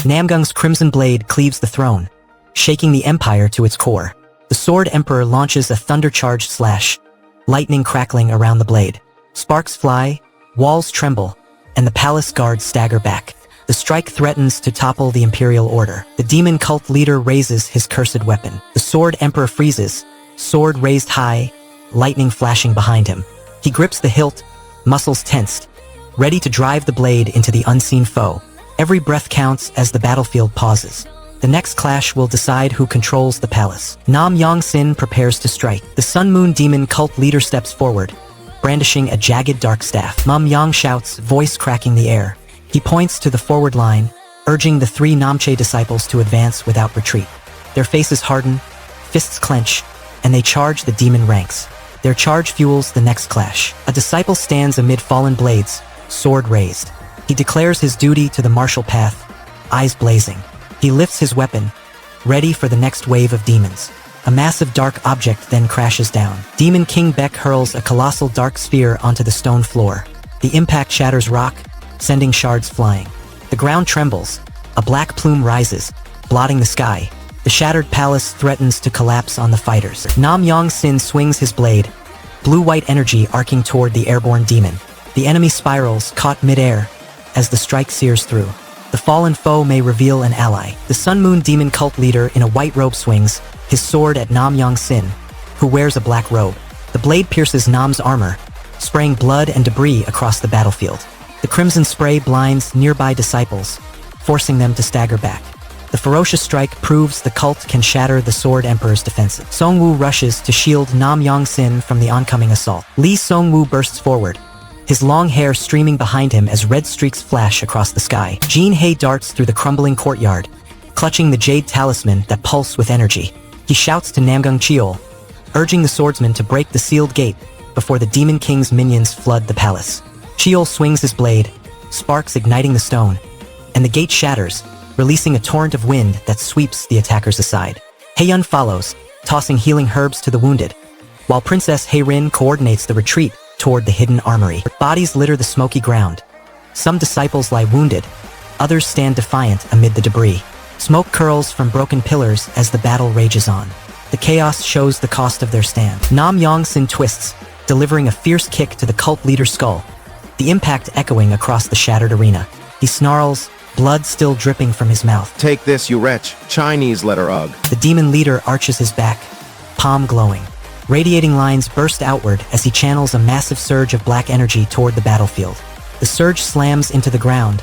Namgung's crimson blade cleaves the throne, shaking the empire to its core. The Sword Emperor launches a thunder-charged slash, lightning crackling around the blade. Sparks fly, walls tremble, and the palace guards stagger back. The strike threatens to topple the imperial order. The demon cult leader raises his cursed weapon. The Sword Emperor freezes, sword raised high, lightning flashing behind him. He grips the hilt, muscles tensed, ready to drive the blade into the unseen foe. Every breath counts as the battlefield pauses. The next clash will decide who controls the palace. Namgung prepares to strike. The Sun Moon demon cult leader steps forward, brandishing a jagged dark staff. Namgung shouts, voice cracking the air. He points to the forward line, urging the three Namche disciples to advance without retreat. Their faces harden, fists clench, and they charge the demon ranks. Their charge fuels the next clash. A disciple stands amid fallen blades, sword raised. He declares his duty to the martial path, eyes blazing. He lifts his weapon, ready for the next wave of demons. A massive dark object then crashes down. Demon King Beck hurls a colossal dark sphere onto the stone floor. The impact shatters rock, sending shards flying. The ground trembles. A black plume rises, blotting the sky. The shattered palace threatens to collapse on the fighters. Namgung swings his blade, blue-white energy arcing toward the airborne demon. The enemy spirals, caught mid-air, as the strike sears through. The fallen foe may reveal an ally. The Sun Moon demon cult leader in a white robe swings, his sword at Namgung, who wears a black robe. The blade pierces Nam's armor, spraying blood and debris across the battlefield. The crimson spray blinds nearby disciples, forcing them to stagger back. The ferocious strike proves the cult can shatter the Sword Emperor's defenses. Songwoo rushes to shield Namgung from the oncoming assault. Lee Songwoo bursts forward, his long hair streaming behind him as red streaks flash across the sky. Jin Hei darts through the crumbling courtyard, clutching the jade talisman that pulsed with energy. He shouts to Namgung Cheol, urging the swordsman to break the sealed gate before the Demon King's minions flood the palace. Cheol swings his blade, sparks igniting the stone, and the gate shatters, releasing a torrent of wind that sweeps the attackers aside. Heiyun follows, tossing healing herbs to the wounded, while Princess Heirin coordinates the retreat toward the hidden armory. Bodies litter the smoky ground. Some disciples lie wounded, others stand defiant amid the debris. Smoke curls from broken pillars as the battle rages on. The chaos shows the cost of their stand. Namgung twists, delivering a fierce kick to the cult leader's skull, the impact echoing across the shattered arena. He snarls, blood still dripping from his mouth. Take this, you wretch. Chinese letter ugh. The demon leader arches his back, palm glowing. Radiating lines burst outward as he channels a massive surge of black energy toward the battlefield. The surge slams into the ground,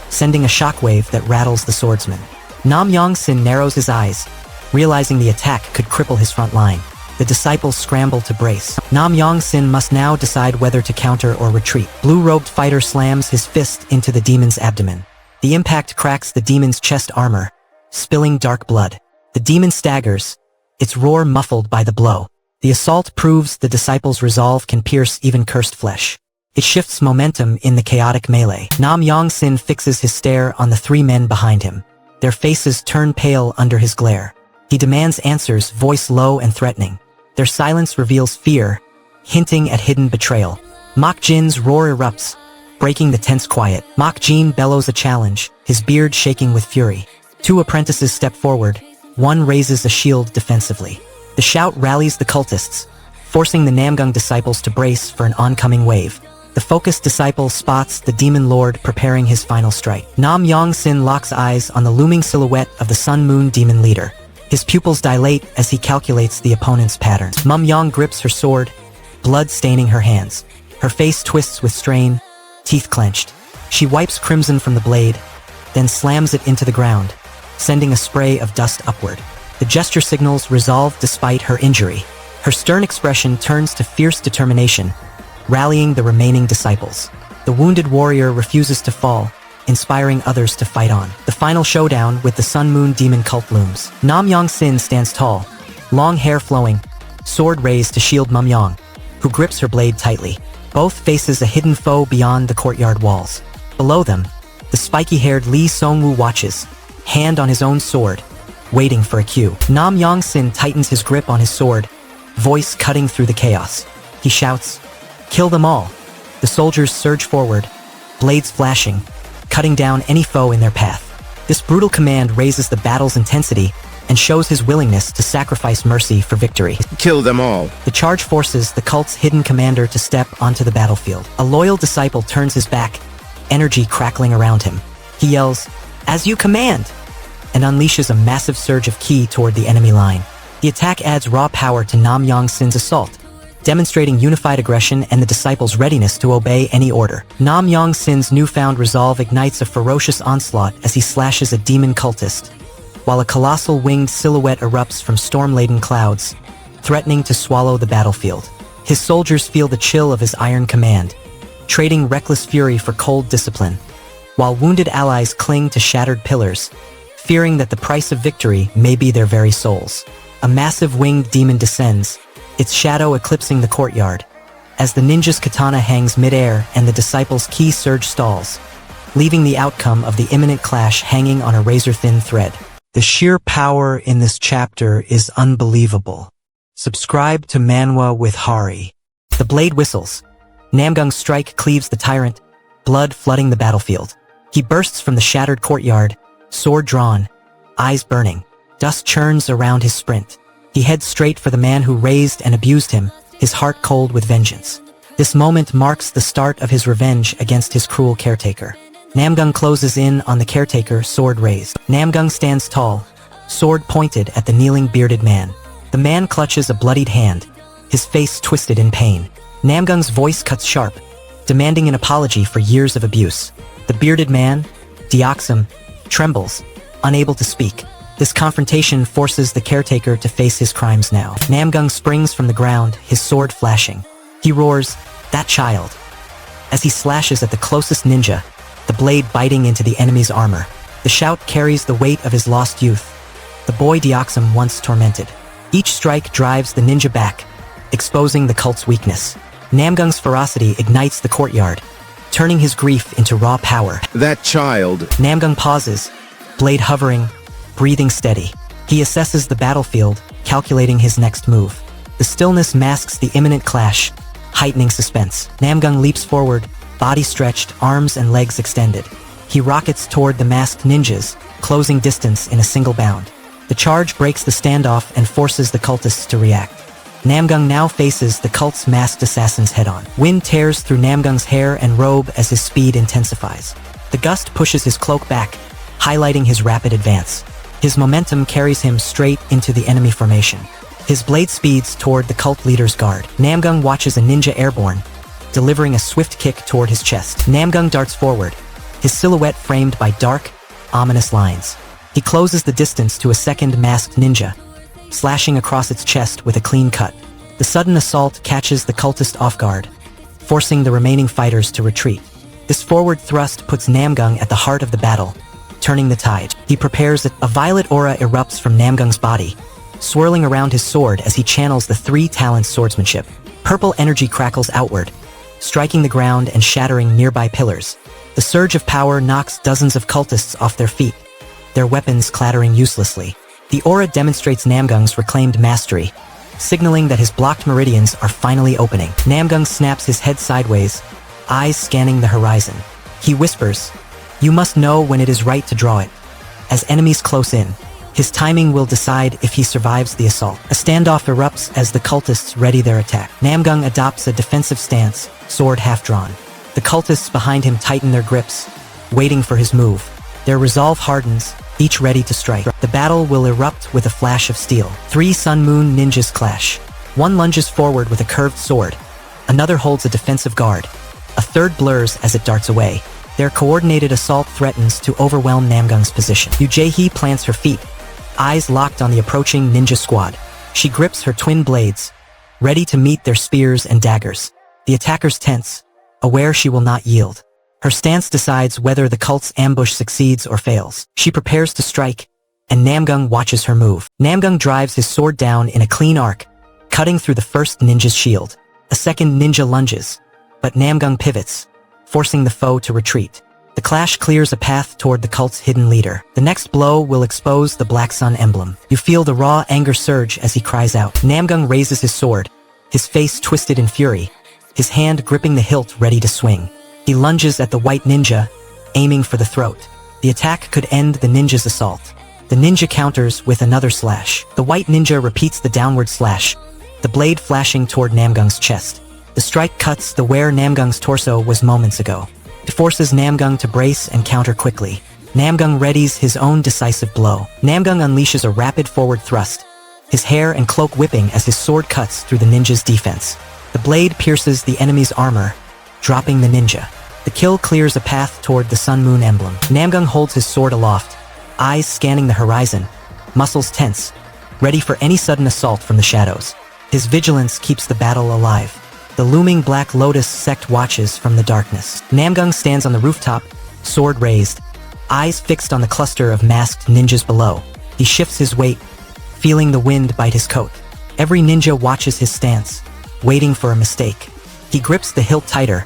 sending a shockwave that rattles the swordsman. Namgung narrows his eyes, realizing the attack could cripple his front line. The disciples scramble to brace. Namgung must now decide whether to counter or retreat. Blue-robed fighter slams his fist into the demon's abdomen. The impact cracks the demon's chest armor, spilling dark blood. The demon staggers, its roar muffled by the blow. The assault proves the disciples' resolve can pierce even cursed flesh. It shifts momentum in the chaotic melee. Namgung fixes his stare on the three men behind him. Their faces turn pale under his glare. He demands answers, voice low and threatening. Their silence reveals fear, hinting at hidden betrayal. Mok Jin's roar erupts, breaking the tense quiet. Mok Jin bellows a challenge, his beard shaking with fury. Two apprentices step forward. One raises a shield defensively. The shout rallies the cultists, forcing the Namgung disciples to brace for an oncoming wave. The focused disciple spots the demon lord preparing his final strike. Namgung locks eyes on the looming silhouette of the Sun Moon demon leader. His pupils dilate as he calculates the opponent's patterns. Mumyong grips her sword, blood staining her hands. Her face twists with strain, teeth clenched. She wipes crimson from the blade, then slams it into the ground, sending a spray of dust upward. The gesture signals resolve despite her injury. Her stern expression turns to fierce determination, rallying the remaining disciples. The wounded warrior refuses to fall, inspiring others to fight on. The final showdown with the Sun Moon demon cult looms. Namgung stands tall, long hair flowing, sword raised to shield Mumyong, who grips her blade tightly. Both faces a hidden foe beyond the courtyard walls. Below them, the spiky-haired Lee Songwoo watches, hand on his own sword, waiting for a cue. Namgung tightens his grip on his sword, voice cutting through the chaos. He shouts, "Kill them all!" The soldiers surge forward, blades flashing, cutting down any foe in their path. This brutal command raises the battle's intensity and shows his willingness to sacrifice mercy for victory. Kill them all. The charge forces the cult's hidden commander to step onto the battlefield. A loyal disciple turns his back, energy crackling around him. He yells, "As you command!" and unleashes a massive surge of ki toward the enemy line. The attack adds raw power to Namgung Sin's assault, demonstrating unified aggression and the disciple's readiness to obey any order. Namgung Sin's newfound resolve ignites a ferocious onslaught as he slashes a demon cultist, while a colossal winged silhouette erupts from storm-laden clouds, threatening to swallow the battlefield. His soldiers feel the chill of his iron command, trading reckless fury for cold discipline, while wounded allies cling to shattered pillars, fearing that the price of victory may be their very souls. A massive winged demon descends, its shadow eclipsing the courtyard, as the ninja's katana hangs mid-air and the disciple's ki surge stalls, leaving the outcome of the imminent clash hanging on a razor-thin thread. The sheer power in this chapter is unbelievable. Subscribe to Manwa with Hari. The blade whistles. Namgung's strike cleaves the tyrant, blood flooding the battlefield. He bursts from the shattered courtyard, sword drawn, eyes burning. Dust churns around his sprint. He heads straight for the man who raised and abused him, his heart cold with vengeance. This moment marks the start of his revenge against his cruel caretaker. Namgung closes in on the caretaker, sword raised. Namgung stands tall, sword pointed at the kneeling bearded man. The man clutches a bloodied hand, his face twisted in pain. Namgung's voice cuts sharp, demanding an apology for years of abuse. The bearded man, Deoxum, trembles, unable to speak. This confrontation forces the caretaker to face his crimes now. Namgung springs from the ground, his sword flashing. He roars, "That child!" as he slashes at the closest ninja, the blade biting into the enemy's armor. The shout carries the weight of his lost youth, the boy Deoxum once tormented. Each strike drives the ninja back, exposing the cult's weakness. Namgung's ferocity ignites the courtyard, turning his grief into raw power. That child. Namgung pauses, blade hovering, breathing steady. He assesses the battlefield, calculating his next move. The stillness masks the imminent clash, heightening suspense. Namgung leaps forward, body stretched, arms and legs extended. He rockets toward the masked ninjas, closing distance in a single bound. The charge breaks the standoff and forces the cultists to react. Namgung now faces the cult's masked assassins head-on. Wind tears through Namgung's hair and robe as his speed intensifies. The gust pushes his cloak back, highlighting his rapid advance. His momentum carries him straight into the enemy formation. His blade speeds toward the cult leader's guard. Namgung watches a ninja airborne, delivering a swift kick toward his chest. Namgung darts forward, his silhouette framed by dark, ominous lines. He closes the distance to a second masked ninja, slashing across its chest with a clean cut. The sudden assault catches the cultist off guard, forcing the remaining fighters to retreat. This forward thrust puts Namgung at the heart of the battle, turning the tide. He prepares a violet aura erupts from Namgung's body, swirling around his sword as he channels the three talents swordsmanship. Purple energy crackles outward, striking the ground and shattering nearby pillars. The surge of power knocks dozens of cultists off their feet, their weapons clattering uselessly. The aura demonstrates Namgung's reclaimed mastery, signaling that his blocked meridians are finally opening. Namgung snaps his head sideways, eyes scanning the horizon. He whispers, "You must know when it is right to draw it." As enemies close in, his timing will decide if he survives the assault. A standoff erupts as the cultists ready their attack. Namgung adopts a defensive stance, sword half-drawn. The cultists behind him tighten their grips, waiting for his move. Their resolve hardens, each ready to strike. The battle will erupt with a flash of steel. Three Sun Moon ninjas clash. One lunges forward with a curved sword. Another holds a defensive guard. A third blurs as it darts away. Their coordinated assault threatens to overwhelm Namgung's position. Yujae plants her feet, eyes locked on the approaching ninja squad. She grips her twin blades, ready to meet their spears and daggers. The attackers tense, aware she will not yield. Her stance decides whether the cult's ambush succeeds or fails. She prepares to strike, and Namgung watches her move. Namgung drives his sword down in a clean arc, cutting through the first ninja's shield. A second ninja lunges, but Namgung pivots, forcing the foe to retreat. The clash clears a path toward the cult's hidden leader. The next blow will expose the Black Sun emblem. You feel the raw anger surge as he cries out. Namgung raises his sword, his face twisted in fury, his hand gripping the hilt ready to swing. He lunges at the white ninja, aiming for the throat. The attack could end the ninja's assault. The ninja counters with another slash. The white ninja repeats the downward slash, the blade flashing toward Namgung's chest. The strike cuts the where Namgung's torso was moments ago. It forces Namgung to brace and counter quickly. Namgung readies his own decisive blow. Namgung unleashes a rapid forward thrust, his hair and cloak whipping as his sword cuts through the ninja's defense. The blade pierces the enemy's armor, dropping the ninja. The kill clears a path toward the sun-moon emblem. Namgung holds his sword aloft, eyes scanning the horizon, muscles tense, ready for any sudden assault from the shadows. His vigilance keeps the battle alive. The looming Black Lotus sect watches from the darkness. Namgung stands on the rooftop, sword raised, eyes fixed on the cluster of masked ninjas below. He shifts his weight, feeling the wind bite his coat. Every ninja watches his stance, waiting for a mistake. He grips the hilt tighter,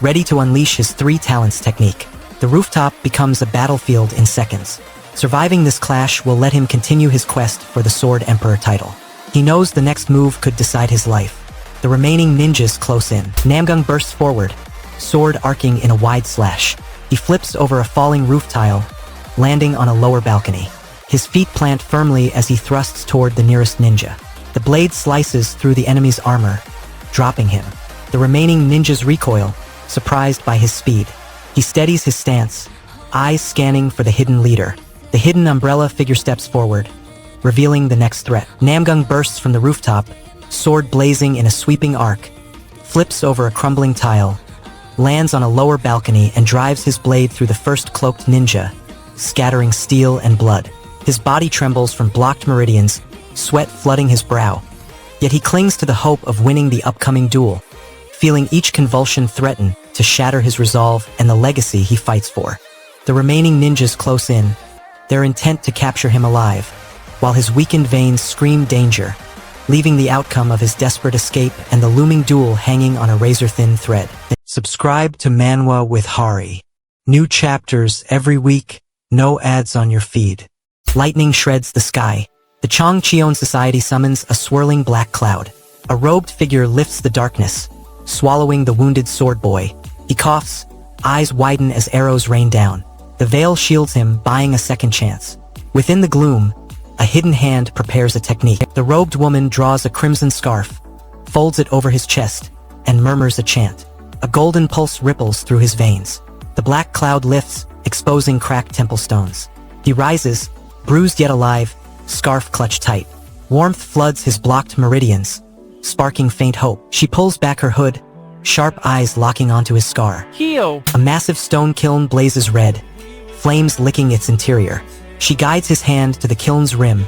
ready to unleash his three talents technique. The rooftop becomes a battlefield in seconds. Surviving this clash will let him continue his quest for the Sword Emperor title. He knows the next move could decide his life. The remaining ninjas close in. Namgung bursts forward, sword arcing in a wide slash. He flips over a falling roof tile, landing on a lower balcony. His feet plant firmly as he thrusts toward the nearest ninja. The blade slices through the enemy's armor, dropping him. The remaining ninjas recoil, surprised by his speed. He steadies his stance, eyes scanning for the hidden leader. The hidden umbrella figure steps forward, revealing the next threat. Namgung bursts from the rooftop, sword blazing in a sweeping arc, flips over a crumbling tile, lands on a lower balcony and drives his blade through the first cloaked ninja, scattering steel and blood. His body trembles from blocked meridians, sweat flooding his brow. Yet he clings to the hope of winning the upcoming duel, feeling each convulsion threaten to shatter his resolve and the legacy he fights for. The remaining ninjas close in, their intent to capture him alive, while his weakened veins scream danger, leaving the outcome of his desperate escape and the looming duel hanging on a razor-thin thread. Subscribe to Manwa with Hari. New chapters every week, no ads on your feed. Lightning shreds the sky. The Changcheon Society summons a swirling black cloud. A robed figure lifts the darkness, swallowing the wounded sword boy. He coughs, eyes widen as arrows rain down. The veil shields him, buying a second chance. Within the gloom, a hidden hand prepares a technique. The robed woman draws a crimson scarf, folds it over his chest, and murmurs a chant. A golden pulse ripples through his veins. The black cloud lifts, exposing cracked temple stones. He rises, bruised yet alive, scarf clutched tight. Warmth floods his blocked meridians, sparking faint hope. She pulls back her hood, sharp eyes locking onto his scar. Heal! A massive stone kiln blazes red, flames licking its interior. She guides his hand to the kiln's rim,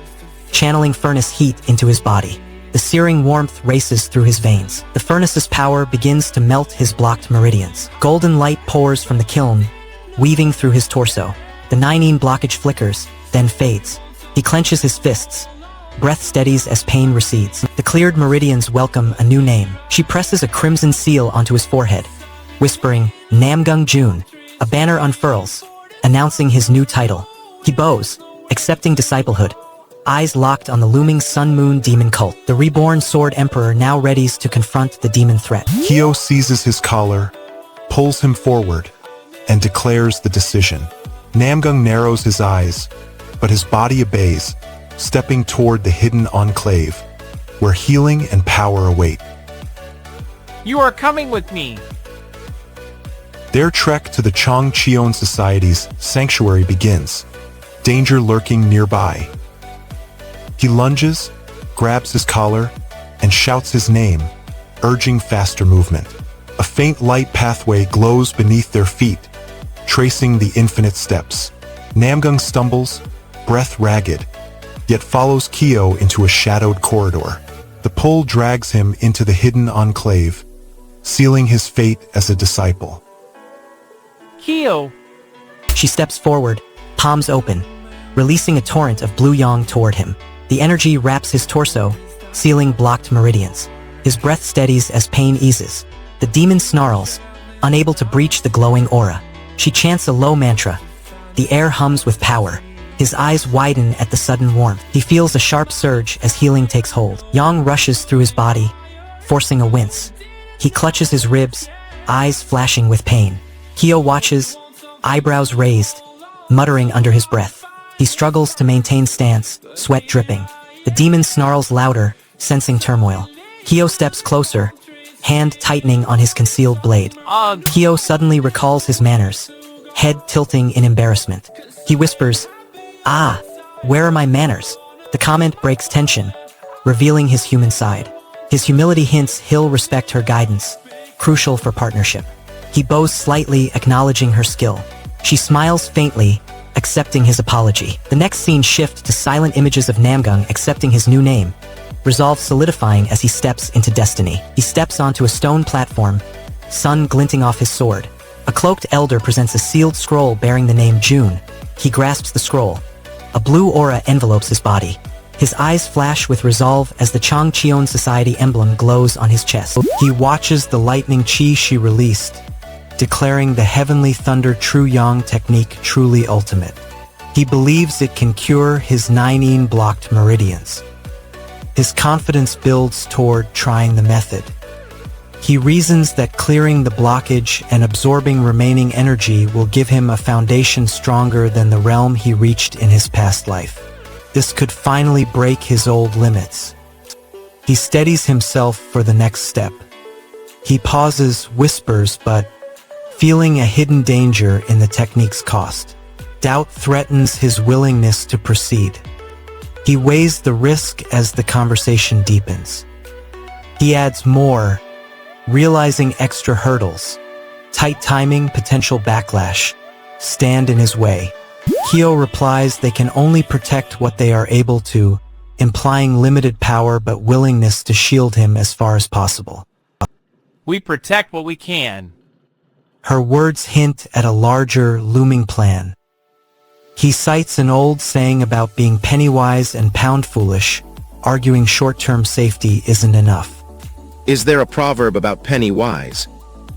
channeling furnace heat into his body. The searing warmth races through his veins. The furnace's power begins to melt his blocked meridians. Golden light pours from the kiln, weaving through his torso. The 9-ine blockage flickers, then fades. He clenches his fists. Breath steadies as pain recedes. The cleared meridians welcome a new name. She presses a crimson seal onto his forehead, whispering, Namgung Jun. A banner unfurls, announcing his new title. He bows, accepting disciplehood, eyes locked on the looming sun-moon demon cult. The reborn Sword Emperor now readies to confront the demon threat. Kyo seizes his collar, pulls him forward, and declares the decision. Namgung narrows his eyes, but his body obeys, stepping toward the hidden enclave, where healing and power await. You are coming with me! Their trek to the Changcheon Society's sanctuary begins, danger lurking nearby. He lunges, grabs his collar, and shouts his name, urging faster movement. A faint light pathway glows beneath their feet, tracing the infinite steps. Namgung stumbles, breath ragged, yet follows Kyo into a shadowed corridor. The pull drags him into the hidden enclave, sealing his fate as a disciple. Kyo! She steps forward, palms open, releasing a torrent of blue yang toward him. The energy wraps his torso, sealing blocked meridians. His breath steadies as pain eases. The demon snarls, unable to breach the glowing aura. She chants a low mantra. The air hums with power. His eyes widen at the sudden warmth. He feels a sharp surge as healing takes hold. Yang rushes through his body, forcing a wince. He clutches his ribs, eyes flashing with pain. Kyo watches, eyebrows raised, muttering under his breath. He struggles to maintain stance, sweat dripping. The demon snarls louder, sensing turmoil. Kyo steps closer, hand tightening on his concealed blade. Kyo suddenly recalls his manners, head tilting in embarrassment. He whispers, "Ah, where are my manners?" The comment breaks tension, revealing his human side. His humility hints he'll respect her guidance, crucial for partnership. He bows slightly, acknowledging her skill. She smiles faintly, accepting his apology. The next scene shifts to silent images of Namgung accepting his new name, resolve solidifying as he steps into destiny. He steps onto a stone platform, sun glinting off his sword. A cloaked elder presents a sealed scroll bearing the name June. He grasps the scroll. A blue aura envelopes his body. His eyes flash with resolve as the Changcheon Society emblem glows on his chest. He watches the lightning chi she released, declaring the heavenly thunder true yang technique truly ultimate. He believes it can cure his 9 blocked meridians. His confidence builds toward trying the method. He reasons that clearing the blockage and absorbing remaining energy will give him a foundation stronger than the realm he reached in his past life. This could finally break his old limits. He steadies himself for the next step. He pauses, whispers, but feeling a hidden danger in the technique's cost. Doubt threatens his willingness to proceed. He weighs the risk as the conversation deepens. He adds more, realizing extra hurdles, tight timing, potential backlash, stand in his way. Kyo replies they can only protect what they are able to, implying limited power but willingness to shield him as far as possible. We protect what we can. Her words hint at a larger, looming plan. He cites an old saying about being penny-wise and pound-foolish, arguing short-term safety isn't enough. Is there a proverb about penny wise?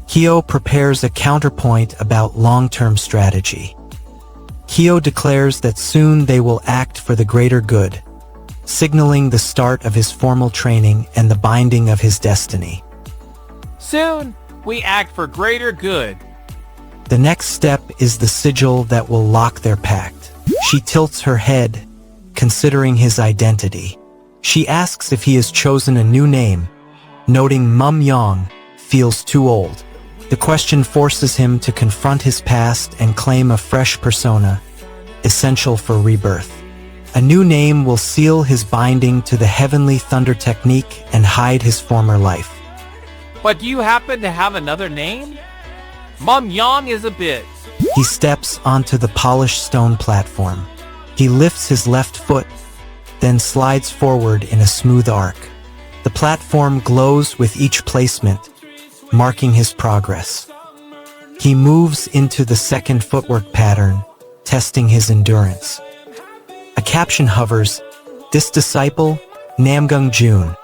Kyo prepares a counterpoint about long-term strategy. Kyo declares that soon they will act for the greater good, signaling the start of his formal training and the binding of his destiny. Soon, we act for greater good. The next step is the sigil that will lock their pact. She tilts her head, considering his identity. She asks if he has chosen a new name, noting Mum Yong feels too old. The question forces him to confront his past and claim a fresh persona, essential for rebirth. A new name will seal his binding to the heavenly thunder technique and hide his former life. But do you happen to have another name? Mum Yang is a bit. He steps onto the polished stone platform. He lifts his left foot, then slides forward in a smooth arc. The platform glows with each placement, marking his progress. He moves into the second footwork pattern, testing his endurance. A caption hovers, "This disciple, Namgung June."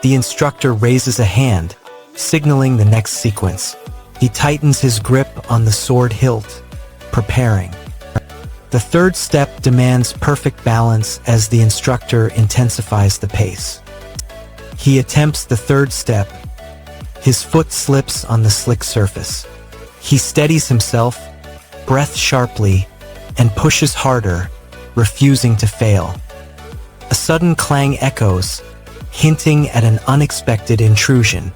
The instructor raises a hand, signaling the next sequence. He tightens his grip on the sword hilt, preparing. The third step demands perfect balance as the instructor intensifies the pace. He attempts the third step. His foot slips on the slick surface. He steadies himself, breath sharply, and pushes harder, refusing to fail. A sudden clang echoes, hinting at an unexpected intrusion.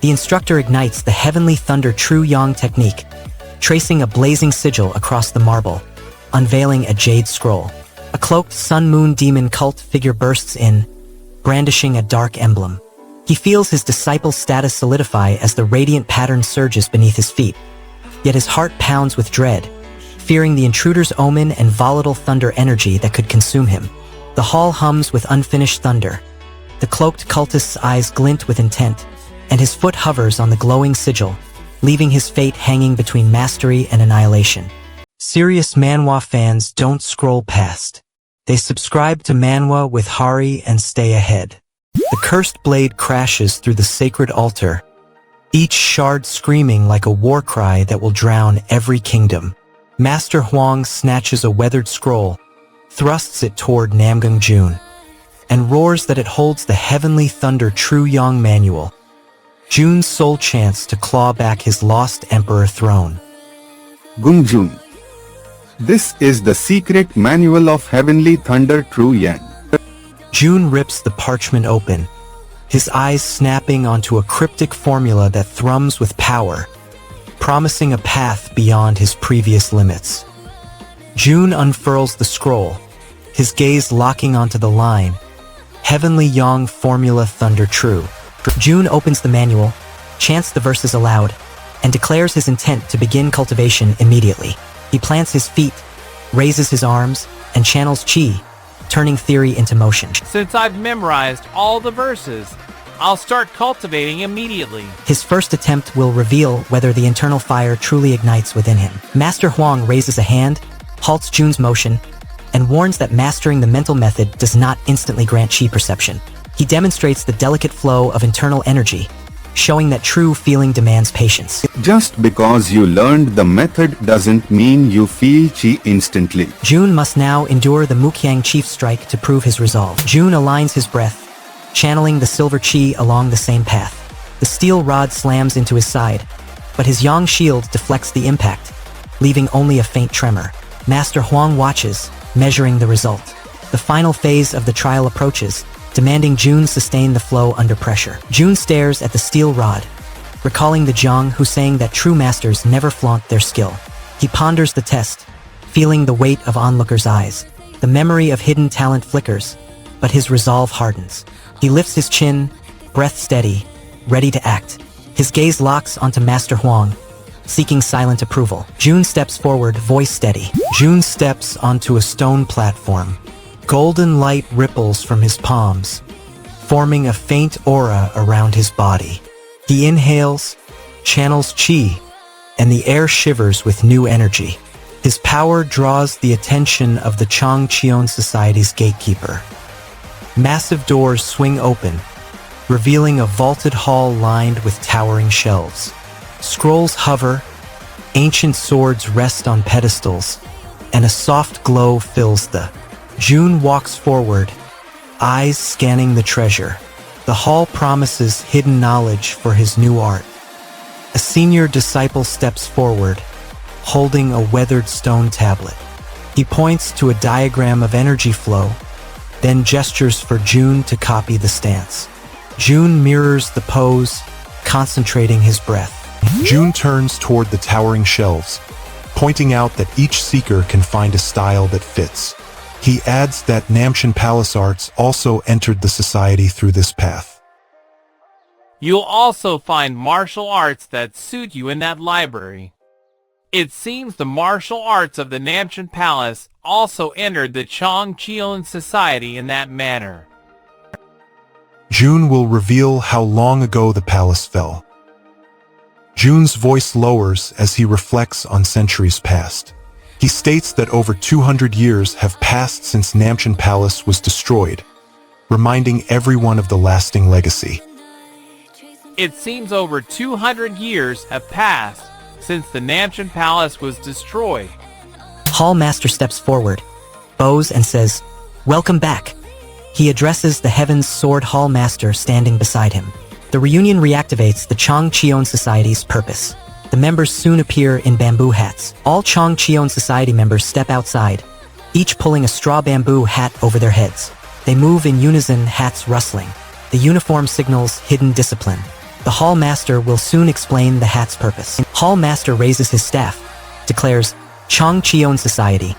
The instructor ignites the heavenly thunder true yang technique, tracing a blazing sigil across the marble, unveiling a jade scroll. A cloaked sun-moon demon cult figure bursts in, brandishing a dark emblem. He feels his disciple's status solidify as the radiant pattern surges beneath his feet. Yet his heart pounds with dread, fearing the intruder's omen and volatile thunder energy that could consume him. The hall hums with unfinished thunder. The cloaked cultist's eyes glint with intent, and his foot hovers on the glowing sigil, leaving his fate hanging between mastery and annihilation. Serious Manhwa fans don't scroll past. They subscribe to Manhwa with Hari and stay ahead. The cursed blade crashes through the sacred altar, each shard screaming like a war cry that will drown every kingdom. Master Huang snatches a weathered scroll, thrusts it toward Namgung June, and roars that it holds the heavenly thunder true yang manual, June's sole chance to claw back his lost emperor throne. Gungjun, This is the secret manual of heavenly thunder True Yan. June rips the parchment open, his eyes snapping onto a cryptic formula that thrums with power, promising a path beyond his previous limits. June unfurls the scroll, his gaze locking onto the line, Heavenly Yang Formula Thunder True. June opens the manual, chants the verses aloud, and declares his intent to begin cultivation immediately. He plants his feet, raises his arms, and channels chi, turning theory into motion. Since I've memorized all the verses, I'll start cultivating immediately. His first attempt will reveal whether the internal fire truly ignites within him. Master Huang raises a hand, halts June's motion, and warns that mastering the mental method does not instantly grant chi perception. He demonstrates the delicate flow of internal energy, showing that true feeling demands patience. Just because you learned the method doesn't mean you feel chi instantly. June must now endure the Mukyang Chief Strike to prove his resolve. June aligns his breath, channeling the silver chi along the same path. The steel rod slams into his side, but his Yang shield deflects the impact, leaving only a faint tremor. Master Huang watches, measuring the result. The final phase of the trial approaches, demanding June sustain the flow under pressure. June stares at the steel rod, recalling the Zhang who sang that true masters never flaunt their skill. He ponders the test, feeling the weight of onlookers' eyes. The memory of hidden talent flickers, but his resolve hardens. He lifts his chin, breath steady, ready to act. His gaze locks onto Master Huang, seeking silent approval. June steps forward, voice steady. June steps onto a stone platform. Golden light ripples from his palms, forming a faint aura around his body. He inhales, channels chi, and the air shivers with new energy. His power draws the attention of the Changcheon Society's gatekeeper. Massive doors swing open, revealing a vaulted hall lined with towering shelves. Scrolls hover, ancient swords rest on pedestals, and a soft glow fills the. June walks forward, eyes scanning the treasure. The hall promises hidden knowledge for his new art. A senior disciple steps forward, holding a weathered stone tablet. He points to a diagram of energy flow, then gestures for June to copy the stance. June mirrors the pose, concentrating his breath. June turns toward the towering shelves, pointing out that each seeker can find a style that fits. He adds that Namchen Palace Arts also entered the society through this path. You'll also find martial arts that suit you in that library. It seems the martial arts of the Namchen Palace also entered the Changcheon Society in that manner. June will reveal how long ago the palace fell. June's voice lowers as he reflects on centuries past. He states that over 200 years have passed since Namchen Palace was destroyed, reminding everyone of the lasting legacy. It seems over 200 years have passed since the Namchen Palace was destroyed. Hall Master steps forward, bows and says, "Welcome back." He addresses the Heaven's Sword Hall Master standing beside him. The reunion reactivates the Changcheon Society's purpose. The members soon appear in bamboo hats. All Changcheon Society members step outside, each pulling a straw bamboo hat over their heads. They move in unison, hats rustling. The uniform signals hidden discipline. The Hall Master will soon explain the hat's purpose. Hall Master raises his staff, declares, "Changcheon Society,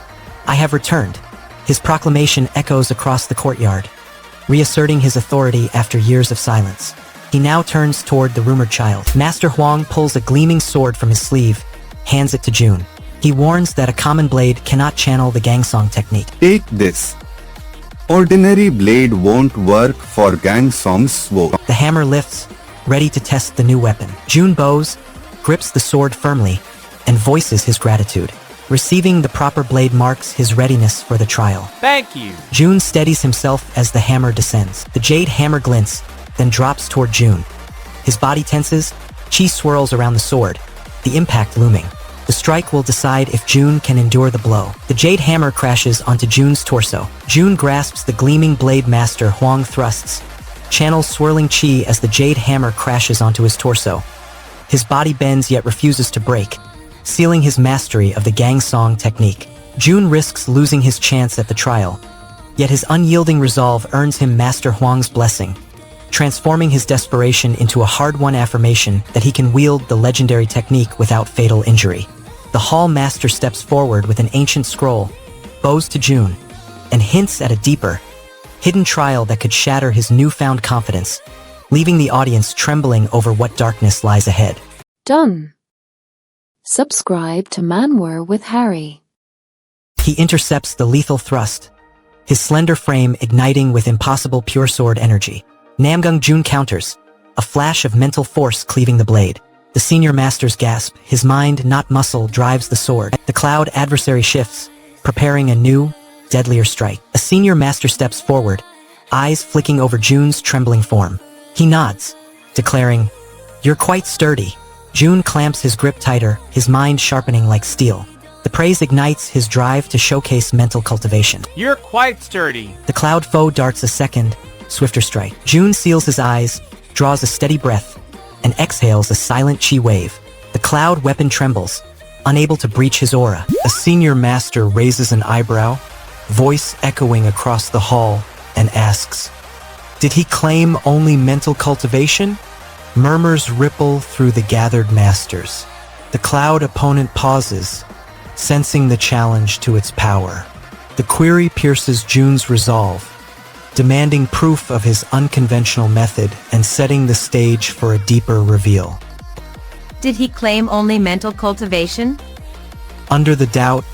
I have returned." His proclamation echoes across the courtyard, reasserting his authority after years of silence. He now turns toward the rumored child. Master Huang pulls a gleaming sword from his sleeve, hands it to June. He warns that a common blade cannot channel the gangsong technique. Take this. Ordinary blade won't work for Gangsong's sword. The hammer lifts, ready to test the new weapon. June bows, grips the sword firmly, and voices his gratitude. Receiving the proper blade marks his readiness for the trial. Thank you. June steadies himself as the hammer descends. The jade hammer glints, then drops toward June. His body tenses, chi swirls around the sword, the impact looming. The strike will decide if June can endure the blow. The jade hammer crashes onto June's torso. June grasps the gleaming blade. Master Huang thrusts, channels swirling chi as the jade hammer crashes onto his torso. His body bends yet refuses to break, sealing his mastery of the gangsong technique. June risks losing his chance at the trial, yet his unyielding resolve earns him Master Huang's blessing, transforming his desperation into a hard-won affirmation that he can wield the legendary technique without fatal injury. The Hall Master steps forward with an ancient scroll, bows to June, and hints at a deeper, hidden trial that could shatter his newfound confidence, leaving the audience trembling over what darkness lies ahead. Done. Subscribe to Manwa with Harry. He intercepts the lethal thrust, his slender frame igniting with impossible pure sword energy. Namgung June counters, a flash of mental force cleaving the blade. The senior master's gasp, his mind, not muscle, drives the sword. The cloud adversary shifts, preparing a new, deadlier strike. A senior master steps forward, eyes flicking over June's trembling form. He nods, declaring, "You're quite sturdy." June clamps his grip tighter, his mind sharpening like steel. The praise ignites his drive to showcase mental cultivation. You're quite sturdy. The cloud foe darts a second, swifter strike. June seals his eyes, draws a steady breath, and exhales a silent chi wave. The cloud weapon trembles, unable to breach his aura. A senior master raises an eyebrow, voice echoing across the hall, and asks, "Did he claim only mental cultivation?" Murmurs ripple through the gathered masters. The cloud opponent pauses, sensing the challenge to its power. The query pierces June's resolve, demanding proof of his unconventional method and setting the stage for a deeper reveal. Did he claim only mental cultivation? Under the doubt,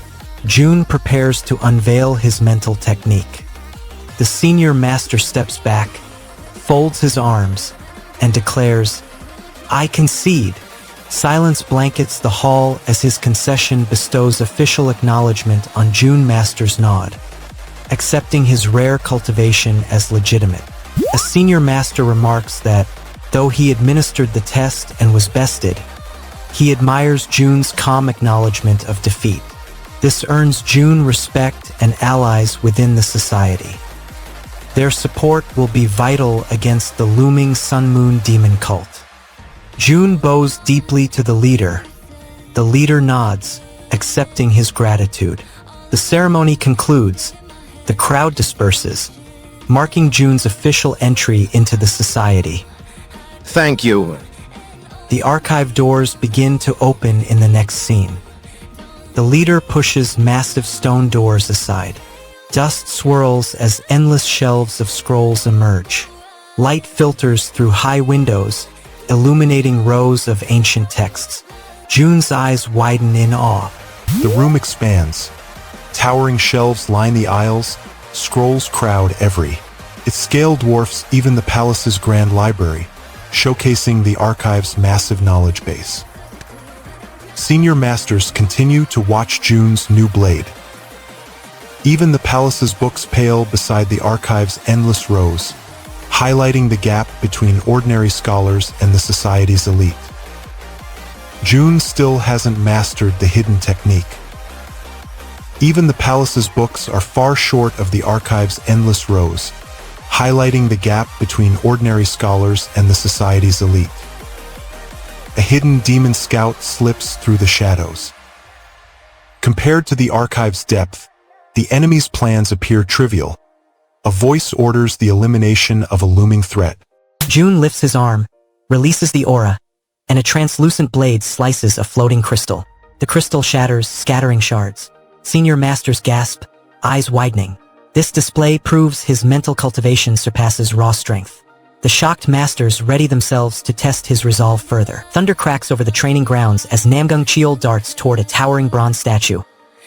June prepares to unveil his mental technique. The senior master steps back, folds his arms, and declares, "I concede." Silence blankets the hall as his concession bestows official acknowledgement on June Master's nod, accepting his rare cultivation as legitimate. A senior master remarks that, though he administered the test and was bested, he admires June's calm acknowledgement of defeat. This earns June respect and allies within the society. Their support will be vital against the looming Sun-Moon demon cult. June bows deeply to the leader. The leader nods, accepting his gratitude. The ceremony concludes. The crowd disperses, marking June's official entry into the society. Thank you. The archive doors begin to open in the next scene. The leader pushes massive stone doors aside. Dust swirls as endless shelves of scrolls emerge. Light filters through high windows, illuminating rows of ancient texts. June's eyes widen in awe. The room expands. Towering shelves line the aisles, scrolls crowd every. Its scale dwarfs even the palace's grand library, showcasing the archive's massive knowledge base. Senior masters continue to watch June's new blade. Even the palace's books pale beside the archive's endless rows, highlighting the gap between ordinary scholars and the society's elite. June still hasn't mastered the hidden technique. Even the palace's books are far short of the archive's endless rows, highlighting the gap between ordinary scholars and the society's elite. A hidden demon scout slips through the shadows. Compared to the archive's depth, the enemy's plans appear trivial. A voice orders the elimination of a looming threat. June lifts his arm, releases the aura, and a translucent blade slices a floating crystal. The crystal shatters, scattering shards. Senior masters gasp, eyes widening. This display proves his mental cultivation surpasses raw strength. The shocked masters ready themselves to test his resolve further. Thunder cracks over the training grounds as Namgung Cheol darts toward a towering bronze statue,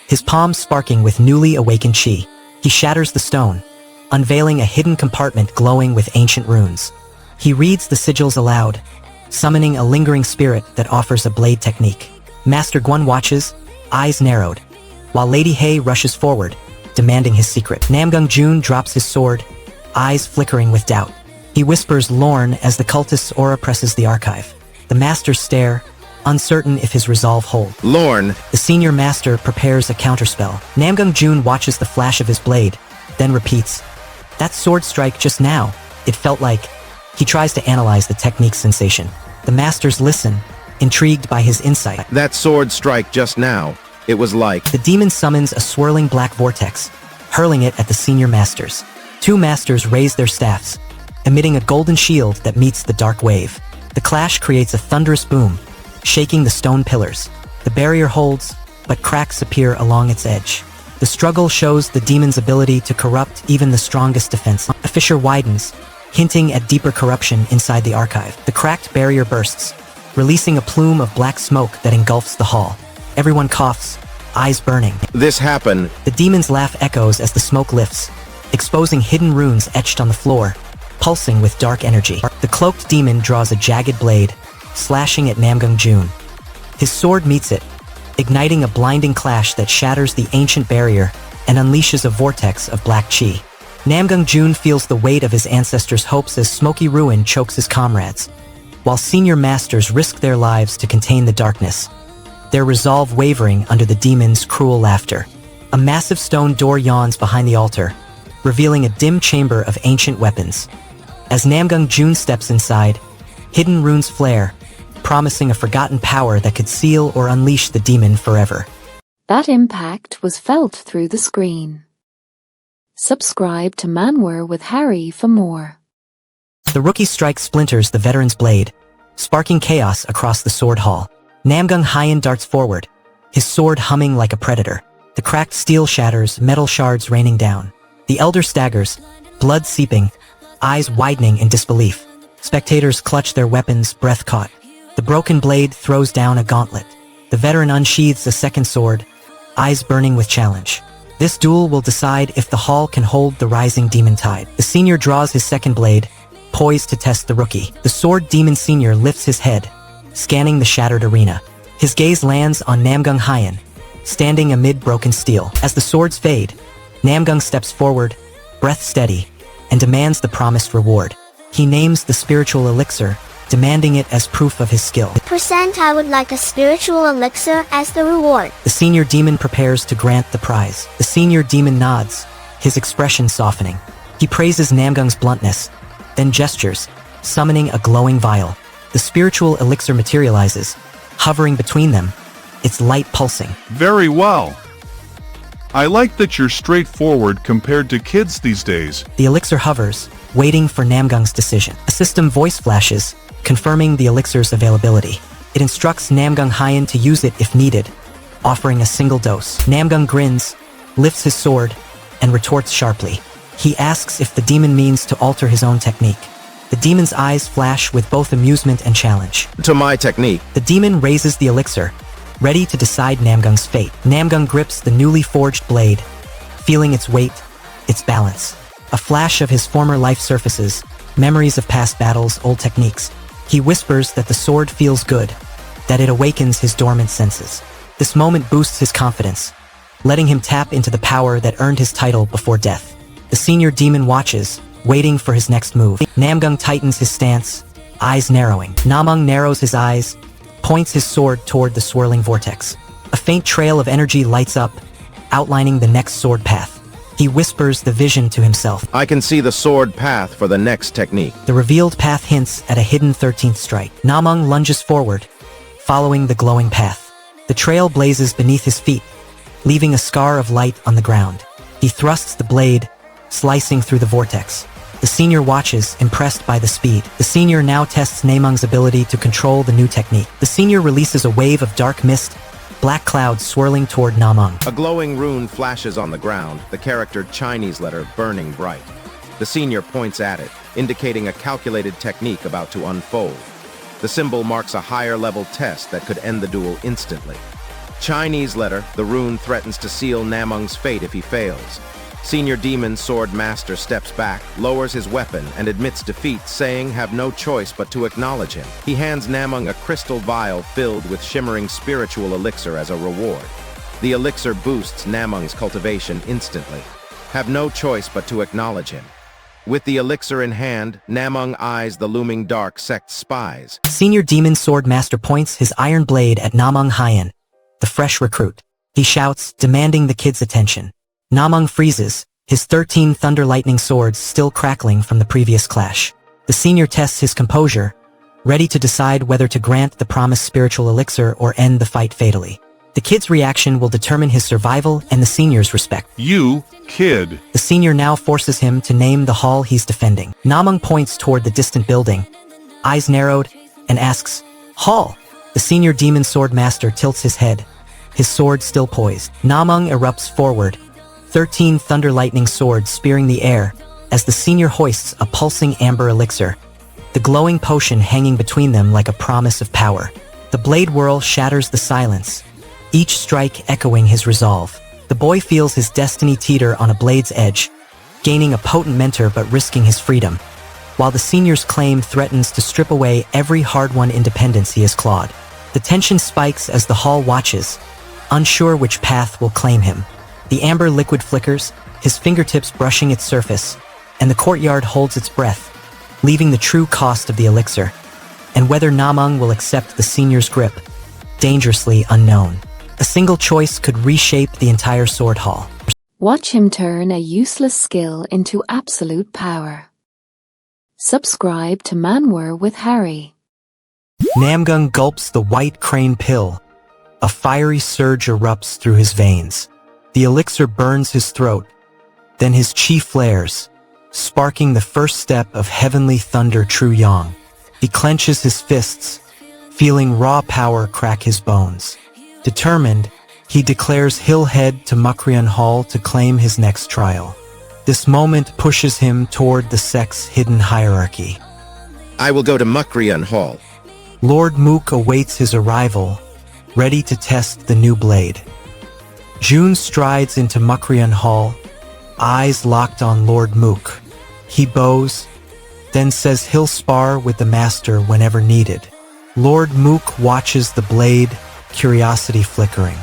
his palms sparking with newly awakened chi. He shatters the stone, unveiling a hidden compartment glowing with ancient runes. He reads the sigils aloud, summoning a lingering spirit that offers a blade technique. Master Guan watches, eyes narrowed, while Lady Hei rushes forward, demanding his secret. Namgung June drops his sword, eyes flickering with doubt. He whispers Lorne as the cultist's aura presses the archive. The masters stare, uncertain if his resolve holds. Lorne. The senior master prepares a counterspell. Namgung June watches the flash of his blade, then repeats, "That sword strike just now, it felt like..." He tries to analyze the technique's sensation. The masters listen, intrigued by his insight. That sword strike just now. It was like... The demon summons a swirling black vortex, hurling it at the senior masters. Two masters raise their staffs, emitting a golden shield that meets the dark wave. The clash creates a thunderous boom, shaking the stone pillars. The barrier holds, but cracks appear along its edge. The struggle shows the demon's ability to corrupt even the strongest defense. A fissure widens, hinting at deeper corruption inside the archive. The cracked barrier bursts, releasing a plume of black smoke that engulfs the hall. Everyone coughs, eyes burning. This happened... The demon's laugh echoes as the smoke lifts, exposing hidden runes etched on the floor, pulsing with dark energy. The cloaked demon draws a jagged blade, slashing at Namgung June. His sword meets it, igniting a blinding clash that shatters the ancient barrier and unleashes a vortex of black chi. Namgung June feels the weight of his ancestors' hopes as smoky ruin chokes his comrades, while senior masters risk their lives to contain the darkness, their resolve wavering under the demon's cruel laughter. A massive stone door yawns behind the altar, revealing a dim chamber of ancient weapons. As Namgung June steps inside, hidden runes flare, promising a forgotten power that could seal or unleash the demon forever. That impact was felt through the screen. Subscribe to Manwa with Harry for more. The rookie strike splinters the veteran's blade, sparking chaos across the sword hall. Namgung Hyen darts forward, his sword humming like a predator. The cracked steel shatters, metal shards raining down. The elder staggers, blood seeping, eyes widening in disbelief. Spectators clutch their weapons, breath caught. The broken blade throws down a gauntlet. The veteran unsheathes a second sword, eyes burning with challenge. This duel will decide if the hall can hold the rising demon tide. The senior draws his second blade, poised to test the rookie. The sword demon senior lifts his head, scanning the shattered arena. His gaze lands on Namgung Hyen, standing amid broken steel. As the swords fade, Namgung steps forward, breath steady, and demands the promised reward. He names the spiritual elixir, demanding it as proof of his skill. I would like a spiritual elixir as the reward. The senior demon prepares to grant the prize. The senior demon nods, his expression softening. He praises Namgung's bluntness, then gestures, summoning a glowing vial. The spiritual elixir materializes, hovering between them, its light pulsing. Very well. I like that you're straightforward compared to kids these days. The elixir hovers, waiting for Namgung's decision. A system voice flashes, confirming the elixir's availability. It instructs Namgung Hyen to use it if needed, offering a single dose. Namgung grins, lifts his sword, and retorts sharply. He asks if the demon means to alter his own technique. The demon's eyes flash with both amusement and challenge. To my technique. The demon raises the elixir, ready to decide Namgung's fate. Namgung grips the newly forged blade, feeling its weight, its balance. A flash of his former life surfaces, memories of past battles, old techniques. He whispers that the sword feels good, that it awakens his dormant senses. This moment boosts his confidence, letting him tap into the power that earned his title before death. The senior demon watches, waiting for his next move. Namgung tightens his stance, eyes narrowing. Namgung narrows his eyes, points his sword toward the swirling vortex. A faint trail of energy lights up, outlining the next sword path. He whispers the vision to himself. I can see the sword path for the next technique. The revealed path hints at a hidden 13th strike. Namgung lunges forward, following the glowing path. The trail blazes beneath his feet, leaving a scar of light on the ground. He thrusts the blade, slicing through the vortex. The senior watches, impressed by the speed. The senior now tests Namgung's ability to control the new technique. The senior releases a wave of dark mist, black clouds swirling toward Namgung. A glowing rune flashes on the ground, the character Chinese letter burning bright. The senior points at it, indicating a calculated technique about to unfold. The symbol marks a higher level test that could end the duel instantly. Chinese letter, the rune threatens to seal Namgung's fate if he fails. Senior Demon Sword Master steps back, lowers his weapon, and admits defeat, saying have no choice but to acknowledge him. He hands Namgung a crystal vial filled with shimmering spiritual elixir as a reward. The elixir boosts Namgung's cultivation instantly. Have no choice but to acknowledge him. With the elixir in hand, Namgung eyes the looming dark sect's spies. Senior Demon Sword Master points his iron blade at Namgung Hyen, the fresh recruit. He shouts, demanding the kid's attention. Namgung freezes, his 13 thunder lightning swords still crackling from the previous clash. The senior tests his composure, ready to decide whether to grant the promised spiritual elixir or end the fight fatally. The kid's reaction will determine his survival and the senior's respect. You, kid. The senior now forces him to name the hall he's defending. Namgung points toward the distant building, eyes narrowed, and asks, "Hall?" The senior demon sword master tilts his head, his sword still poised. Namgung erupts forward, 13 thunder lightning swords spearing the air as the senior hoists a pulsing amber elixir, the glowing potion hanging between them like a promise of power. The blade whirl shatters the silence, each strike echoing his resolve. The boy feels his destiny teeter on a blade's edge, gaining a potent mentor but risking his freedom, while the senior's claim threatens to strip away every hard-won independence he has clawed. The tension spikes as the hall watches, unsure which path will claim him. The amber liquid flickers, his fingertips brushing its surface, and the courtyard holds its breath, leaving the true cost of the elixir, and whether Namgung will accept the senior's grip, dangerously unknown. A single choice could reshape the entire sword hall. Watch him turn a useless skill into absolute power. Subscribe to Manwa with Harry. Namgung gulps the white crane pill. A fiery surge erupts through his veins. The elixir burns his throat, then his chi flares, sparking the first step of heavenly thunder true yang. He clenches his fists, feeling raw power crack his bones. Determined, he declares he'll head to Mukrian Hall to claim his next trial. This moment pushes him toward the sect's hidden hierarchy. I will go to Mukrian Hall. Lord Mook awaits his arrival, ready to test the new blade. June strides into Mukrian Hall, eyes locked on Lord Mook. He bows, then says he'll spar with the master whenever needed. Lord Mook watches the blade, curiosity flickering.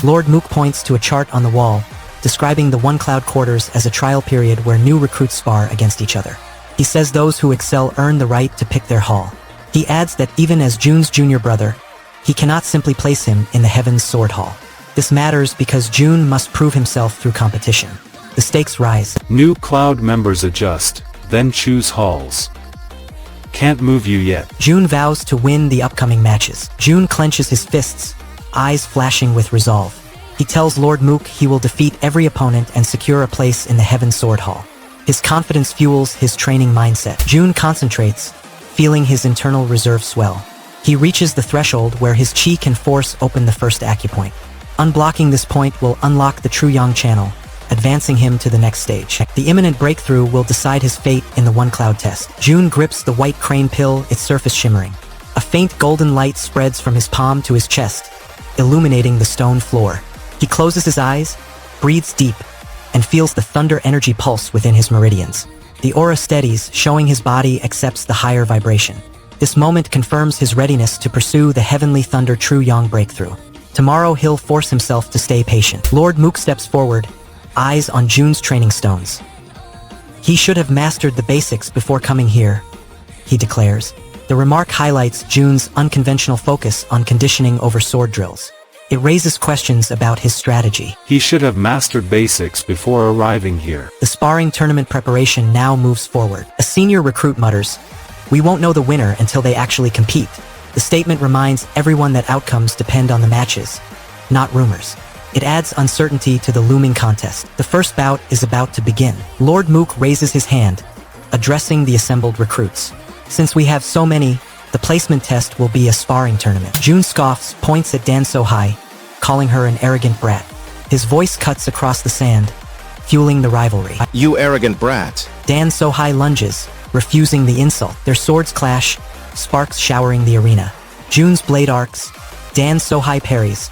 Lord Mook points to a chart on the wall, describing the One Cloud quarters as a trial period where new recruits spar against each other. He says those who excel earn the right to pick their hall. He adds that even as June's junior brother, he cannot simply place him in the Heaven's Sword Hall. This matters because June must prove himself through competition. The stakes rise. New Cloud members adjust, then choose halls. Can't move you yet. June vows to win the upcoming matches. June clenches his fists, eyes flashing with resolve. He tells Lord Mook he will defeat every opponent and secure a place in the Heaven Sword Hall. His confidence fuels his training mindset. June concentrates, feeling his internal reserve swell. He reaches the threshold where his chi can force open the first acupoint. Unblocking this point will unlock the True Yang channel, advancing him to the next stage. The imminent breakthrough will decide his fate in the One Cloud test. June grips the white crane pill, its surface shimmering. A faint golden light spreads from his palm to his chest, illuminating the stone floor. He closes his eyes, breathes deep, and feels the thunder energy pulse within his meridians. The aura steadies, showing his body accepts the higher vibration. This moment confirms his readiness to pursue the heavenly thunder True Yang breakthrough. Tomorrow he'll force himself to stay patient. Lord Mook steps forward, eyes on June's training stones. He should have mastered the basics before coming here, he declares. The remark highlights June's unconventional focus on conditioning over sword drills. It raises questions about his strategy. He should have mastered basics before arriving here. The sparring tournament preparation now moves forward. A senior recruit mutters, "We won't know the winner until they actually compete." The statement reminds everyone that outcomes depend on the matches, not rumors. It adds uncertainty to the looming contest. The first bout is about to begin. Lord Mook raises his hand, addressing the assembled recruits. "Since we have so many, the placement test will be a sparring tournament." June scoffs, points at Dan Sohai, calling her an arrogant brat. His voice cuts across the sand, fueling the rivalry. You arrogant brat. Dan Sohai lunges, refusing the insult. Their swords clash, sparks showering the arena. June's blade arcs, Dan Sohai parries,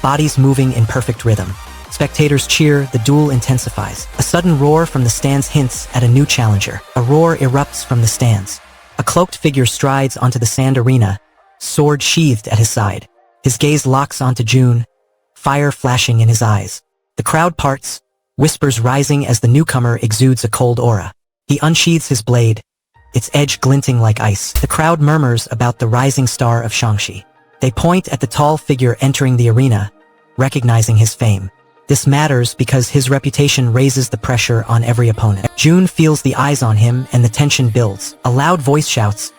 bodies moving in perfect rhythm. Spectators cheer, the duel intensifies. A sudden roar from the stands hints at a new challenger. A roar erupts from the stands. A cloaked figure strides onto the sand arena, sword sheathed at his side. His gaze locks onto June, fire flashing in his eyes. The crowd parts, whispers rising as the newcomer exudes a cold aura. He unsheathes his blade, its edge glinting like ice. The crowd murmurs about the rising star of Shangxi. They point at the tall figure entering the arena, recognizing his fame. This matters because his reputation raises the pressure on every opponent. June feels the eyes on him and the tension builds. A loud voice shouts,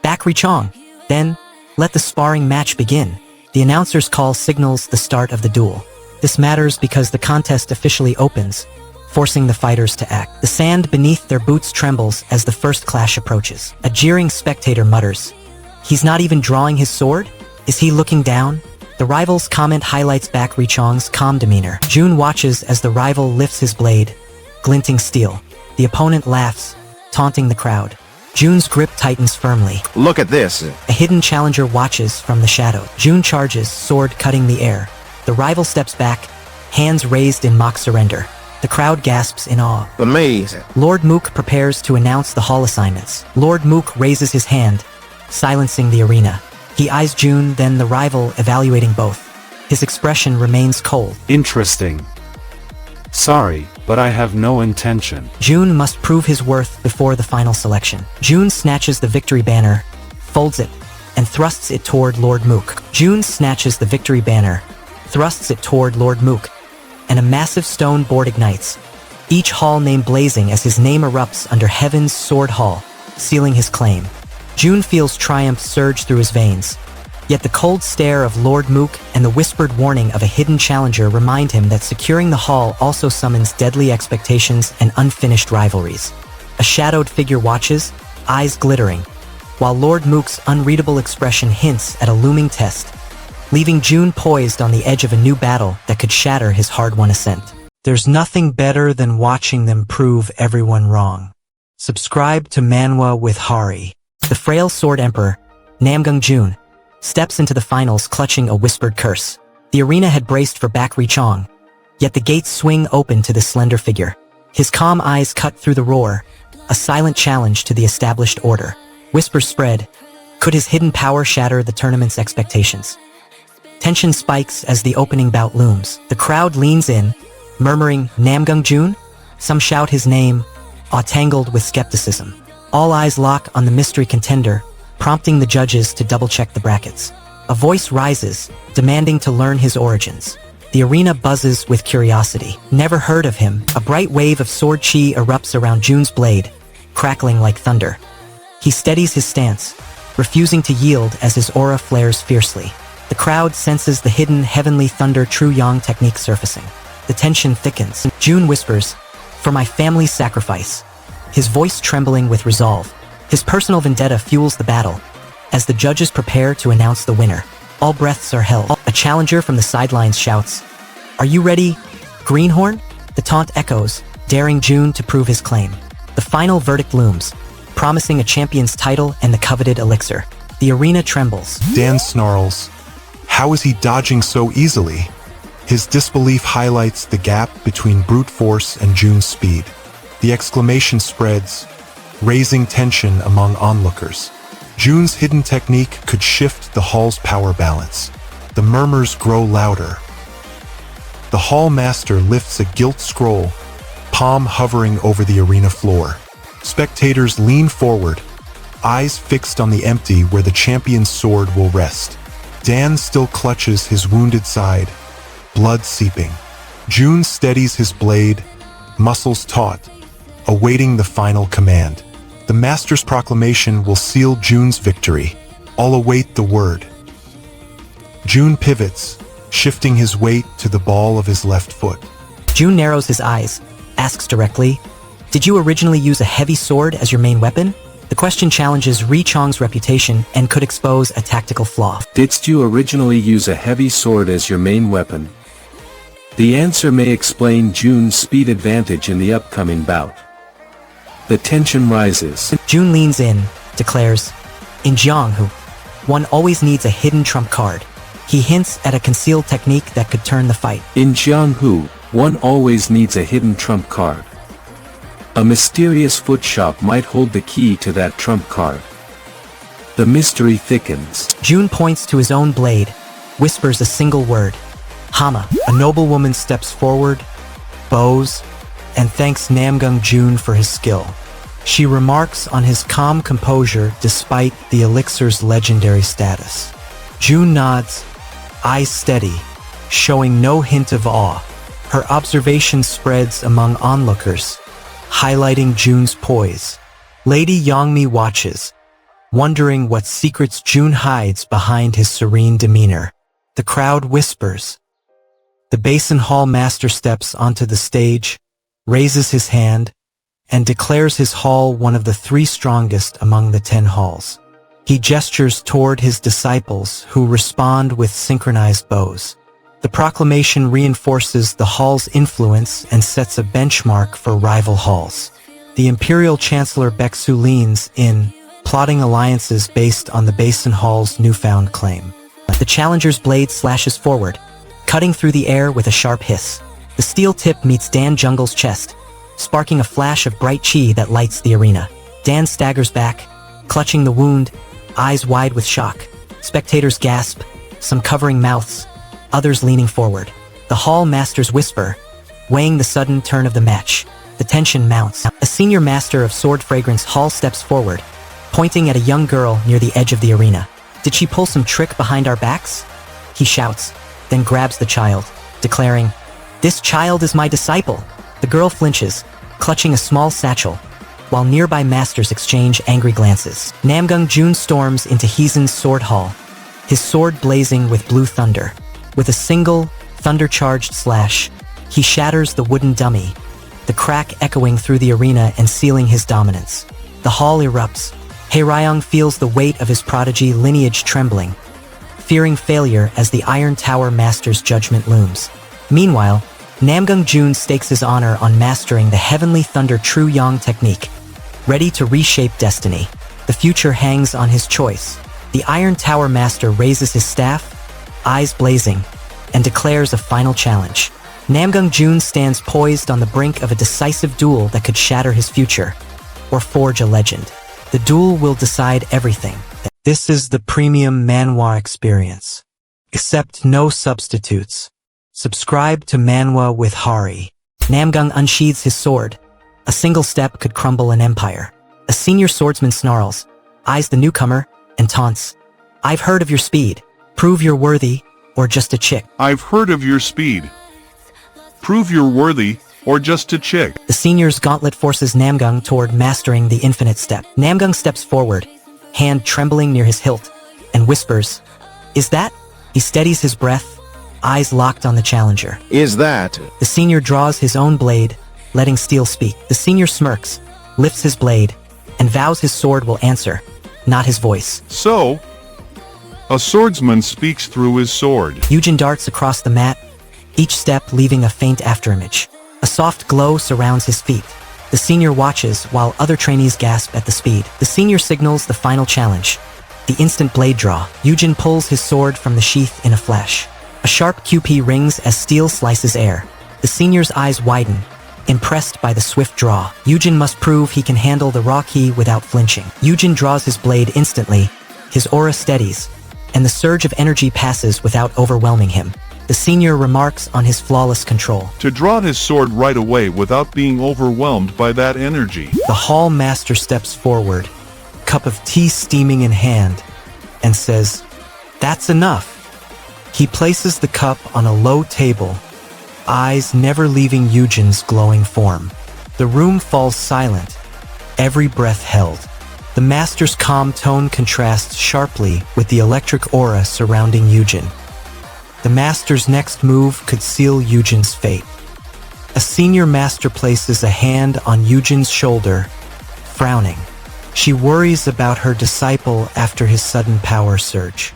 "Back Chong!" Then, let the sparring match begin. The announcer's call signals the start of the duel. This matters because the contest officially opens, forcing the fighters to act. The sand beneath their boots trembles as the first clash approaches. A jeering spectator mutters, "He's not even drawing his sword? Is he looking down?" The rival's comment highlights back Richong's calm demeanor. Jun watches as the rival lifts his blade, glinting steel. The opponent laughs, taunting the crowd. Jun's grip tightens firmly. Look at this. A hidden challenger watches from the shadow. Jun charges, sword cutting the air. The rival steps back, hands raised in mock surrender. The crowd gasps in awe. Amazing. Lord Mook prepares to announce the hall assignments. Lord Mook raises his hand, silencing the arena. He eyes Jun, then the rival, evaluating both. His expression remains cold. Interesting. Sorry, but I have no intention. Jun must prove his worth before the final selection. Jun snatches the victory banner, folds it, and thrusts it toward Lord Mook. Jun snatches the victory banner, thrusts it toward Lord Mook, and a massive stone board ignites, each hall name blazing as his name erupts under Heaven's Sword Hall, sealing his claim. Jun feels triumph surge through his veins, yet the cold stare of Lord Mook and the whispered warning of a hidden challenger remind him that securing the hall also summons deadly expectations and unfinished rivalries. A shadowed figure watches, eyes glittering, while Lord Mook's unreadable expression hints at a looming test, leaving Jun poised on the edge of a new battle that could shatter his hard-won ascent. There's nothing better than watching them prove everyone wrong. Subscribe to Manwa with Hari. The frail sword emperor, Namgung Jun, steps into the finals clutching a whispered curse. The arena had braced for back Richong, yet the gates swing open to the slender figure. His calm eyes cut through the roar, a silent challenge to the established order. Whispers spread. Could his hidden power shatter the tournament's expectations? Tension spikes as the opening bout looms. The crowd leans in, murmuring, "Namgung Jun?" Some shout his name, tangled with skepticism. All eyes lock on the mystery contender, prompting the judges to double-check the brackets. A voice rises, demanding to learn his origins. The arena buzzes with curiosity. Never heard of him, a bright wave of sword chi erupts around Jun's blade, crackling like thunder. He steadies his stance, refusing to yield as his aura flares fiercely. The crowd senses the hidden heavenly thunder true yang technique surfacing. The tension thickens. Jun whispers, "For my family's sacrifice," his voice trembling with resolve. His personal vendetta fuels the battle. As the judges prepare to announce the winner, all breaths are held. A challenger from the sidelines shouts, "Are you ready, Greenhorn?" The taunt echoes, daring Jun to prove his claim. The final verdict looms, promising a champion's title and the coveted elixir. The arena trembles. Dan snarls, "How is he dodging so easily?" His disbelief highlights the gap between brute force and Jun's speed. The exclamation spreads, raising tension among onlookers. Jun's hidden technique could shift the hall's power balance. The murmurs grow louder. The hall master lifts a gilt scroll, palm hovering over the arena floor. Spectators lean forward, eyes fixed on the empty where the champion's sword will rest. Dan still clutches his wounded side, blood seeping. Jun steadies his blade, muscles taut, awaiting the final command. The master's proclamation will seal Jun's victory. All await the word. Jun pivots, shifting his weight to the ball of his left foot. Jun narrows his eyes, asks directly, "Did you originally use a heavy sword as your main weapon?" The question challenges Richong's reputation and could expose a tactical flaw. Did you originally use a heavy sword as your main weapon? The answer may explain Jun's speed advantage in the upcoming bout. The tension rises. Jun leans in, declares, "In Jianghu, one always needs a hidden trump card." He hints at a concealed technique that could turn the fight. In Jianghu, one always needs a hidden trump card. A mysterious foot shop might hold the key to that trump card. The mystery thickens. Jun points to his own blade, whispers a single word, "Hama." A noblewoman steps forward, bows, and thanks Namgung Jun for his skill. She remarks on his calm composure despite the elixir's legendary status. Jun nods, eyes steady, showing no hint of awe. Her observation spreads among onlookers, highlighting Jun's poise. Lady Yangmi watches, wondering what secrets Jun hides behind his serene demeanor. The crowd whispers. The Basin Hall master steps onto the stage, raises his hand, and declares his hall one of the 3 strongest among the 10 halls. He gestures toward his disciples, who respond with synchronized bows. The proclamation reinforces the hall's influence and sets a benchmark for rival halls. The Imperial Chancellor Baeksu leans in, plotting alliances based on the Basin Hall's newfound claim. The challenger's blade slashes forward, cutting through the air with a sharp hiss. The steel tip meets Dan Jungle's chest, sparking a flash of bright chi that lights the arena. Dan staggers back, clutching the wound, eyes wide with shock. Spectators gasp, some covering mouths, others leaning forward. The hall masters whisper, weighing the sudden turn of the match. The tension mounts. A senior master of sword fragrance hall steps forward, pointing at a young girl near the edge of the arena. Did she pull some trick behind our backs? He shouts, then grabs the child, declaring, "This child is my disciple." The girl flinches, clutching a small satchel, while nearby masters exchange angry glances. Namgung Jun storms into Heezen's sword hall, his sword blazing with blue thunder. With a single, thunder-charged slash, he shatters the wooden dummy, the crack echoing through the arena and sealing his dominance. The hall erupts. Haeryong feels the weight of his prodigy lineage trembling, fearing failure as the Iron Tower master's judgment looms. Meanwhile, Namgung Jun stakes his honor on mastering the Heavenly Thunder True Yang technique, ready to reshape destiny. The future hangs on his choice. The Iron Tower master raises his staff, eyes blazing, and declares a final challenge. Namgung Jun stands poised on the brink of a decisive duel that could shatter his future, or forge a legend. The duel will decide everything. This is the premium Manhwa experience. Accept no substitutes. Subscribe to Manwa with Hari. Namgung unsheathes his sword. A single step could crumble an empire. A senior swordsman snarls, eyes the newcomer, and taunts. "I've heard of your speed. Prove you're worthy, or just a chick." I've heard of your speed. Prove you're worthy, or just a chick. The senior's gauntlet forces Namgung toward mastering the infinite step. Namgung steps forward, hand trembling near his hilt, and whispers, "Is that?" He steadies his breath, eyes locked on the challenger. Is that? The senior draws his own blade, letting steel speak. The senior smirks, lifts his blade, and vows his sword will answer, not his voice. So, a swordsman speaks through his sword. Yujin darts across the mat, each step leaving a faint afterimage. A soft glow surrounds his feet. The senior watches while other trainees gasp at the speed. The senior signals the final challenge. The instant blade draw. Yujin pulls his sword from the sheath in a flash. A sharp QP rings as steel slices air. The senior's eyes widen, impressed by the swift draw. Yujin must prove he can handle the raw ki without flinching. Yujin draws his blade instantly, his aura steadies, and the surge of energy passes without overwhelming him. The senior remarks on his flawless control. To draw his sword right away without being overwhelmed by that energy. The hall master steps forward, cup of tea steaming in hand, and says, "That's enough." He places the cup on a low table, eyes never leaving Yujin's glowing form. The room falls silent, every breath held. The master's calm tone contrasts sharply with the electric aura surrounding Yujin. The master's next move could seal Yujin's fate. A senior master places a hand on Yujin's shoulder, frowning. She worries about her disciple after his sudden power surge.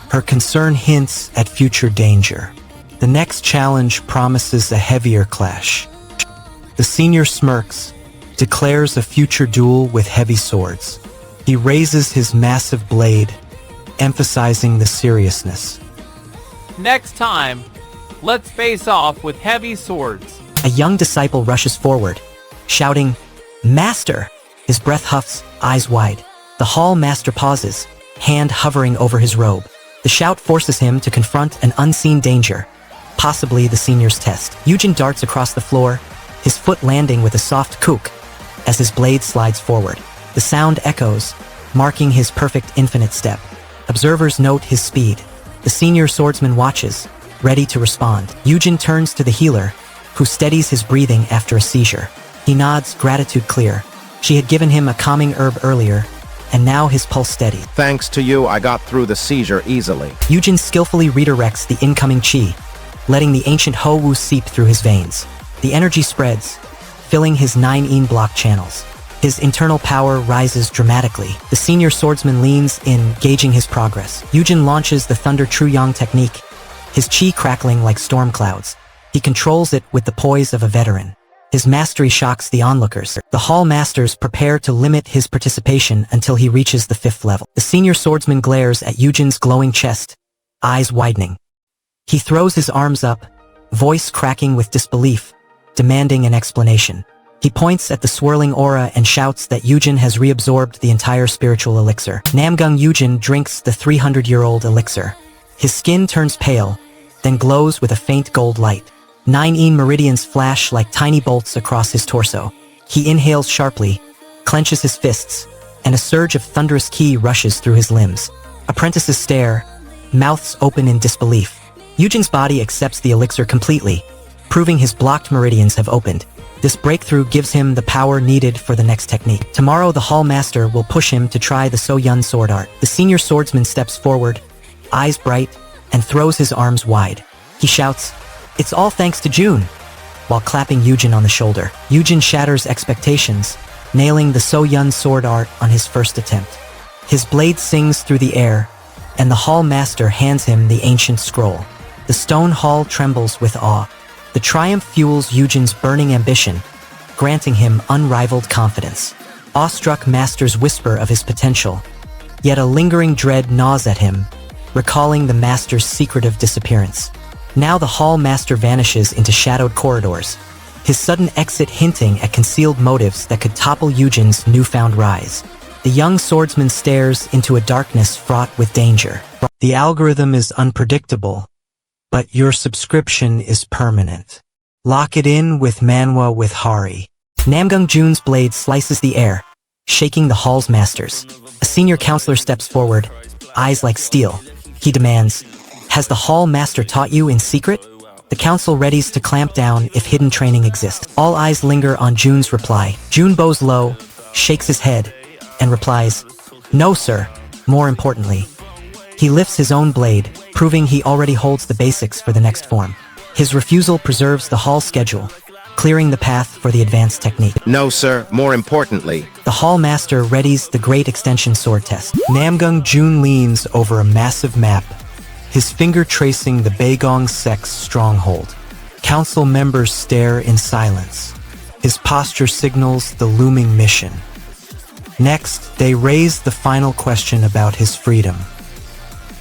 Her concern hints at future danger. The next challenge promises a heavier clash. The senior smirks, declares a future duel with heavy swords. He raises his massive blade, emphasizing the seriousness. Next time, let's face off with heavy swords. A young disciple rushes forward, shouting, "Master!" His breath huffs, eyes wide. The hall master pauses, hand hovering over his robe. The shout forces him to confront an unseen danger, possibly the senior's test. Yujin darts across the floor, his foot landing with a soft kook as his blade slides forward. The sound echoes, marking his perfect infinite step. Observers note his speed. The senior swordsman watches, ready to respond. Yujin turns to the healer, who steadies his breathing after a seizure. He nods, gratitude clear. She had given him a calming herb earlier, and now his pulse steady. Thanks to you, I got through the seizure easily. Yujin skillfully redirects the incoming chi, letting the ancient Ho Wu seep through his veins. The energy spreads, filling his 9 yin block channels. His internal power rises dramatically. The senior swordsman leans in, gauging his progress. Yujin launches the Thunder True Yang technique, his chi crackling like storm clouds. He controls it with the poise of a veteran. His mastery shocks the onlookers. The Hall Masters prepare to limit his participation until he reaches the 5th level. The senior swordsman glares at Yujin's glowing chest, eyes widening. He throws his arms up, voice cracking with disbelief, demanding an explanation. He points at the swirling aura and shouts that Yujin has reabsorbed the entire spiritual elixir. Namgung Yujin drinks the 300-year-old elixir. His skin turns pale, then glows with a faint gold light. 9 yin meridians flash like tiny bolts across his torso. He inhales sharply, clenches his fists, and a surge of thunderous ki rushes through his limbs. Apprentices stare, mouths open in disbelief. Yujin's body accepts the elixir completely, proving his blocked meridians have opened. This breakthrough gives him the power needed for the next technique. Tomorrow, the Hall Master will push him to try the So Yun sword art. The senior swordsman steps forward, eyes bright, and throws his arms wide. He shouts, "It's all thanks to June," while clapping Yujin on the shoulder. Yujin shatters expectations, nailing the So Yun sword art on his first attempt. His blade sings through the air, and the Hall Master hands him the ancient scroll. The stone hall trembles with awe. The triumph fuels Yujin's burning ambition, granting him unrivaled confidence. Awestruck masters whisper of his potential, yet a lingering dread gnaws at him, recalling the master's secretive disappearance. Now the Hall Master vanishes into shadowed corridors, his sudden exit hinting at concealed motives that could topple Yujin's newfound rise. The young swordsman stares into a darkness fraught with danger. The algorithm is unpredictable, but your subscription is permanent. Lock it in with Manwa with Hari. Namgung Jun's blade slices the air, shaking the Hall's masters. A senior counselor steps forward, eyes like steel. He demands, "Has the Hall Master taught you in secret?" The council readies to clamp down if hidden training exists. All eyes linger on Jun's reply. Jun bows low, shakes his head, and replies, "No, sir." More importantly, he lifts his own blade, proving he already holds the basics for the next form. His refusal preserves the Hall schedule, clearing the path for the advanced technique. No, sir. More importantly, the Hall Master readies the Great Extension Sword Test. Namgung Jun leans over a massive map, his finger tracing the Baegong sect's stronghold. Council members stare in silence. His posture signals the looming mission. Next, they raise the final question about his freedom.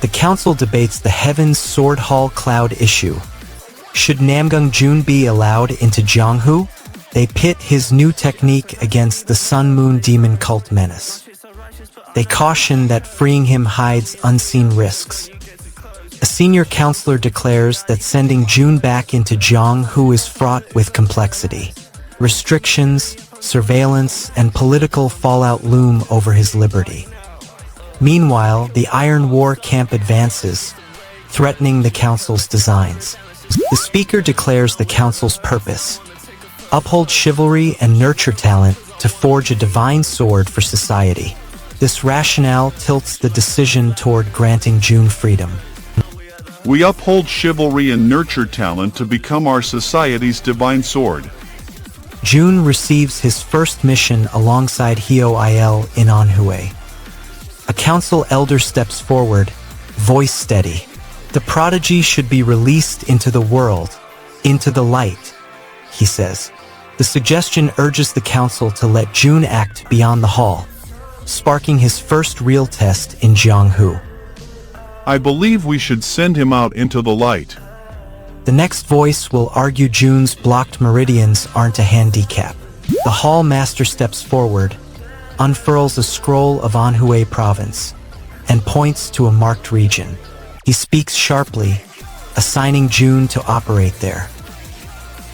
The council debates the Heaven's Sword Hall Cloud issue. Should Namgung Jun be allowed into Jianghu? They pit his new technique against the Sun Moon Demon Cult menace. They caution that freeing him hides unseen risks. A senior counselor declares that sending Jun back into Jianghu is fraught with complexity. Restrictions, surveillance, and political fallout loom over his liberty. Meanwhile, the Iron War camp advances, threatening the council's designs. The speaker declares the council's purpose: uphold chivalry and nurture talent to forge a divine sword for society. This rationale tilts the decision toward granting Jun freedom. We uphold chivalry and nurture talent to become our society's divine sword. Jun receives his first mission alongside Hyo Il in Anhui. A council elder steps forward, voice steady. The prodigy should be released into the world, into the light, he says. The suggestion urges the council to let Jun act beyond the hall, sparking his first real test in Jianghu. I believe we should send him out into the light. The next voice will argue Jun's blocked meridians aren't a handicap. The Hall Master steps forward, unfurls a scroll of Anhui province, and points to a marked region. He speaks sharply, assigning Jun to operate there.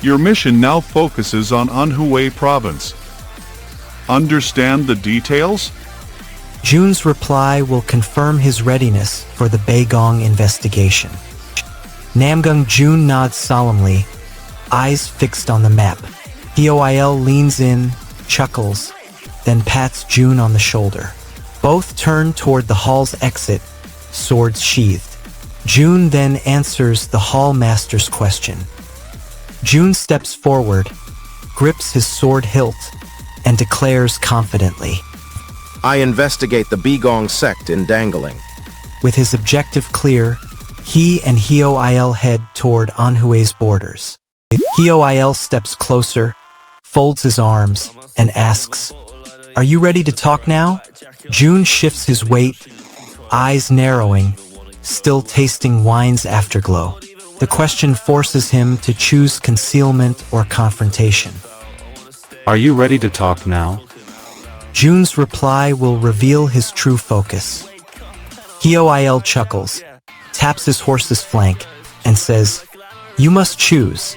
Your mission now focuses on Anhui province. Understand the details? Jun's reply will confirm his readiness for the Baegong investigation. Namgung Jun nods solemnly, eyes fixed on the map. Hyo Il leans in, chuckles, then pats Jun on the shoulder. Both turn toward the hall's exit, swords sheathed. June then answers the hall master's question. June steps forward, grips his sword hilt, and declares confidently, I investigate the Begong sect in Dangling. With his objective clear, he and Hyo-il head toward Anhue's borders. Hyo-il steps closer, folds his arms, and asks, Are you ready to talk now? June shifts his weight, eyes narrowing, still tasting wine's afterglow. The question forces him to choose concealment or confrontation. Are you ready to talk now? June's reply will reveal his true focus. Hyo-il chuckles, taps his horse's flank, and says, You must choose.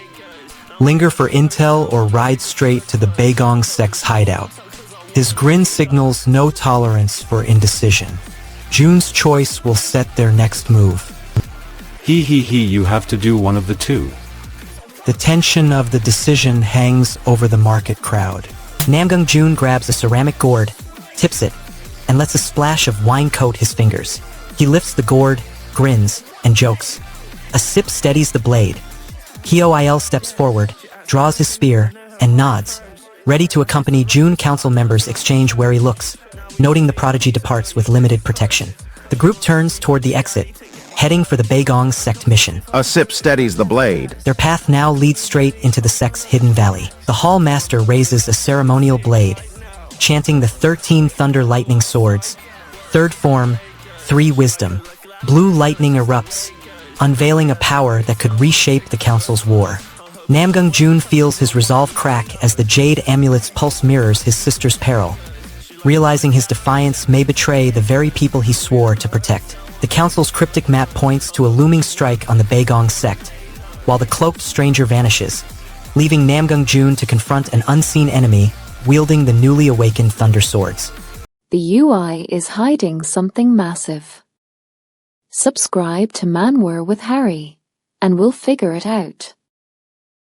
Linger for intel or ride straight to the Begong sect's hideout. His grin signals no tolerance for indecision. June's choice will set their next move. You have to do one of the two. The tension of the decision hangs over the market crowd. Namgung June grabs a ceramic gourd, tips it, and lets a splash of wine coat his fingers. He lifts the gourd, grins, and jokes. A sip steadies the blade. Hyo-il steps forward, draws his spear, and nods, ready to accompany June council members exchange wary looks, noting the prodigy departs with limited protection. The group turns toward the exit, heading for the Begong sect mission. A sip steadies the blade. Their path now leads straight into the sect's hidden valley. The hall master raises a ceremonial blade, chanting the 13 thunder lightning swords. Third form, 3 wisdom. Blue lightning erupts, unveiling a power that could reshape the council's war. Namgung June feels his resolve crack as the jade amulet's pulse mirrors his sister's peril. Realizing his defiance may betray the very people he swore to protect. The council's cryptic map points to a looming strike on the Begong sect, while the cloaked stranger vanishes, leaving Namgung June to confront an unseen enemy wielding the newly awakened thunder swords. The UI is hiding something massive. Subscribe to Manhwa with Harry, and we'll figure it out.